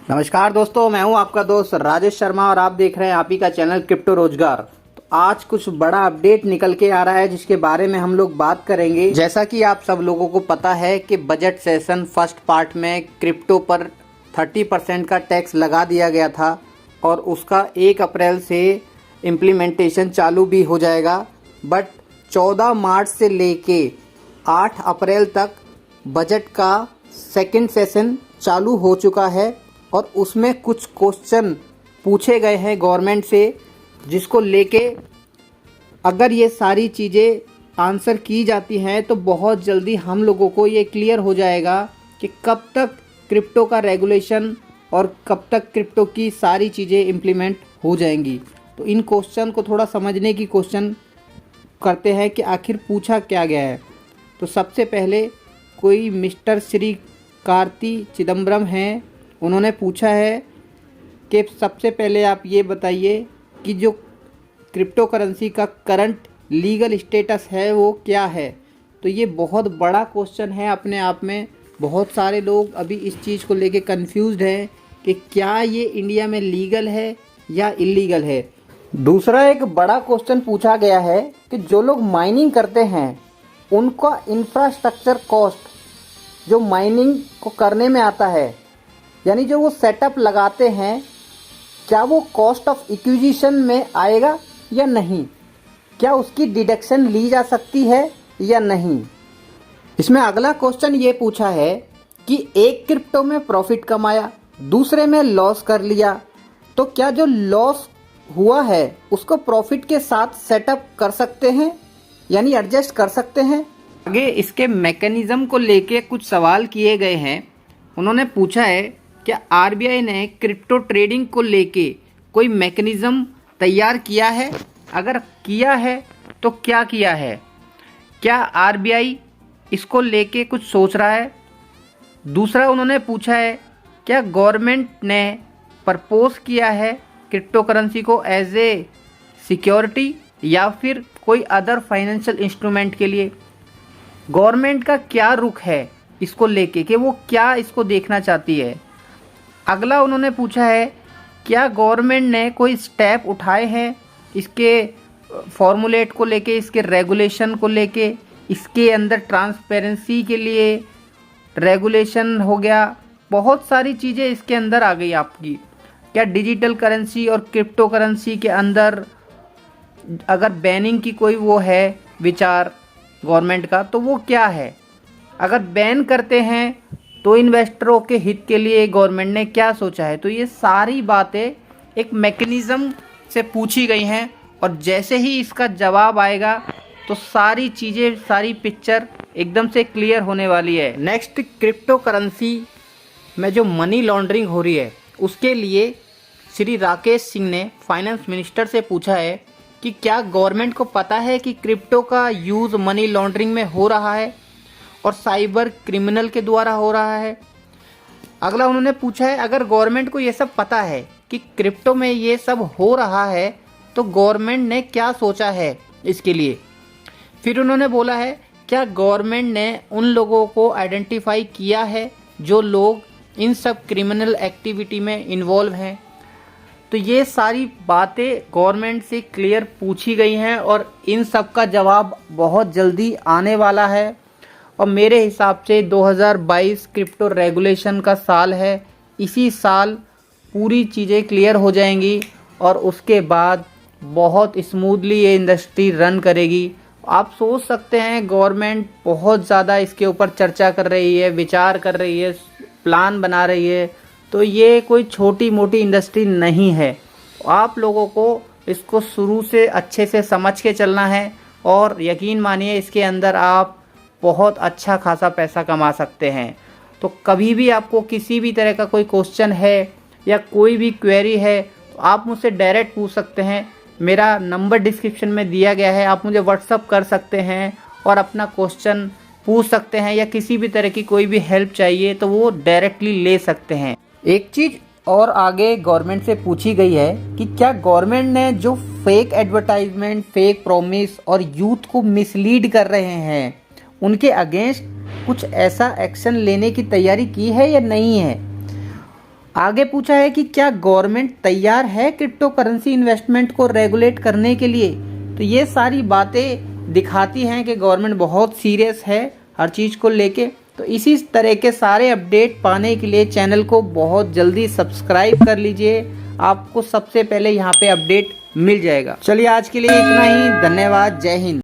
नमस्कार दोस्तों, मैं हूं आपका दोस्त राजेश शर्मा और आप देख रहे हैं आप ही का चैनल क्रिप्टो रोजगार। तो आज कुछ बड़ा अपडेट निकल के आ रहा है जिसके बारे में हम लोग बात करेंगे। जैसा कि आप सब लोगों को पता है कि बजट सेशन फर्स्ट पार्ट में क्रिप्टो पर 30% का टैक्स लगा दिया गया था और उसका 1 अप्रैल से इम्प्लीमेंटेशन चालू भी हो जाएगा। बट 14 मार्च से लेके 8 अप्रैल तक बजट का सेकंड सेशन चालू हो चुका है और उसमें कुछ क्वेश्चन पूछे गए हैं गवर्नमेंट से, जिसको लेके अगर ये सारी चीज़ें आंसर की जाती हैं तो बहुत जल्दी हम लोगों को ये क्लियर हो जाएगा कि कब तक क्रिप्टो का रेगुलेशन और कब तक क्रिप्टो की सारी चीज़ें इम्प्लीमेंट हो जाएंगी। तो इन क्वेश्चन को थोड़ा समझने की क्वेश्चन करते हैं कि आखिर पूछा क्या गया है। तो सबसे पहले कोई मिस्टर श्री कार्ति चिदम्बरम हैं, उन्होंने पूछा है कि सबसे पहले आप ये बताइए कि जो क्रिप्टो करेंसी का करंट लीगल स्टेटस है वो क्या है। तो ये बहुत बड़ा क्वेश्चन है अपने आप में। बहुत सारे लोग अभी इस चीज़ को लेके कंफ्यूज्ड हैं कि क्या ये इंडिया में लीगल है या इलीगल है। दूसरा एक बड़ा क्वेश्चन पूछा गया है कि जो लोग माइनिंग करते हैं उनका इंफ्रास्ट्रक्चर कॉस्ट जो माइनिंग को करने में आता है, यानी जो वो सेटअप लगाते हैं, क्या वो कॉस्ट ऑफ एक्विजिशन में आएगा या नहीं, क्या उसकी डिडक्शन ली जा सकती है या नहीं। इसमें अगला क्वेश्चन ये पूछा है कि एक क्रिप्टो में प्रॉफिट कमाया, दूसरे में लॉस कर लिया, तो क्या जो लॉस हुआ है उसको प्रॉफिट के साथ सेटअप कर सकते हैं, यानी एडजस्ट कर सकते हैं। आगे इसके मैकेनिज्म को लेके कुछ सवाल किए गए हैं। उन्होंने पूछा है क्या आरबीआई ने क्रिप्टो ट्रेडिंग को लेके कोई मैकेनिज्म तैयार किया है, अगर किया है तो क्या किया है, क्या आरबीआई इसको लेके कुछ सोच रहा है। दूसरा उन्होंने पूछा है क्या गवर्नमेंट ने प्रपोज किया है क्रिप्टो करेंसी को एज ए सिक्योरिटी या फिर कोई अदर फाइनेंशियल इंस्ट्रूमेंट के लिए। गवर्नमेंट का क्या रुख है इसको लेके कि वो क्या इसको देखना चाहती है। अगला उन्होंने पूछा है क्या गवर्नमेंट ने कोई स्टेप उठाए हैं इसके फॉर्मूलेट को लेके, इसके रेगुलेशन को लेके, इसके अंदर ट्रांसपेरेंसी के लिए रेगुलेशन हो गया, बहुत सारी चीज़ें इसके अंदर आ गई आपकी। क्या डिजिटल करेंसी और क्रिप्टो करेंसी के अंदर अगर बैनिंग की कोई वो है विचार गवर्नमेंट का तो वो क्या है। अगर बैन करते हैं तो इन्वेस्टरों के हित के लिए गवर्नमेंट ने क्या सोचा है। तो ये सारी बातें एक मैकेनिज्म से पूछी गई हैं और जैसे ही इसका जवाब आएगा तो सारी चीज़ें, सारी पिक्चर एकदम से क्लियर होने वाली है। नेक्स्ट, क्रिप्टो करेंसी में जो मनी लॉन्ड्रिंग हो रही है उसके लिए श्री राकेश सिंह ने फाइनेंस मिनिस्टर से पूछा है कि क्या गवर्नमेंट को पता है कि क्रिप्टो का यूज़ मनी लॉन्ड्रिंग में हो रहा है और साइबर क्रिमिनल के द्वारा हो रहा है। अगला उन्होंने पूछा है अगर गवर्नमेंट को ये सब पता है कि क्रिप्टो में ये सब हो रहा है तो गवर्नमेंट ने क्या सोचा है इसके लिए। फिर उन्होंने बोला है क्या गवर्नमेंट ने उन लोगों को आइडेंटिफाई किया है जो लोग इन सब क्रिमिनल एक्टिविटी में इन्वॉल्व हैं। तो ये सारी बातें गवर्नमेंट से क्लियर पूछी गई हैं और इन सब का जवाब बहुत जल्दी आने वाला है। और मेरे हिसाब से 2022 क्रिप्टो रेगुलेशन का साल है। इसी साल पूरी चीज़ें क्लियर हो जाएंगी और उसके बाद बहुत स्मूथली ये इंडस्ट्री रन करेगी। आप सोच सकते हैं गवर्नमेंट बहुत ज़्यादा इसके ऊपर चर्चा कर रही है, विचार कर रही है, प्लान बना रही है। तो ये कोई छोटी मोटी इंडस्ट्री नहीं है। आप लोगों को इसको शुरू से अच्छे से समझ के चलना है और यकीन मानिए इसके अंदर आप बहुत अच्छा खासा पैसा कमा सकते हैं। तो कभी भी आपको किसी भी तरह का कोई क्वेश्चन है या कोई भी क्वेरी है तो आप मुझसे डायरेक्ट पूछ सकते हैं। मेरा नंबर डिस्क्रिप्शन में दिया गया है, आप मुझे व्हाट्सअप कर सकते हैं और अपना क्वेश्चन पूछ सकते हैं या किसी भी तरह की कोई भी हेल्प चाहिए तो वो डायरेक्टली ले सकते हैं। एक चीज़ और आगे गवर्नमेंट से पूछी गई है कि क्या गवर्नमेंट ने जो फेक एडवर्टाइजमेंट, फेक प्रॉमिस और यूथ को मिसलीड कर रहे हैं उनके अगेंस्ट कुछ ऐसा एक्शन लेने की तैयारी की है या नहीं है। आगे पूछा है कि क्या गवर्नमेंट तैयार है क्रिप्टो करेंसी इन्वेस्टमेंट को रेगुलेट करने के लिए। तो ये सारी बातें दिखाती हैं कि गवर्नमेंट बहुत सीरियस है हर चीज़ को लेके। तो इसी तरह के सारे अपडेट पाने के लिए चैनल को बहुत जल्दी सब्सक्राइब कर लीजिए, आपको सबसे पहले यहाँ पे अपडेट मिल जाएगा। चलिए आज के लिए इतना ही, धन्यवाद, जय हिंद।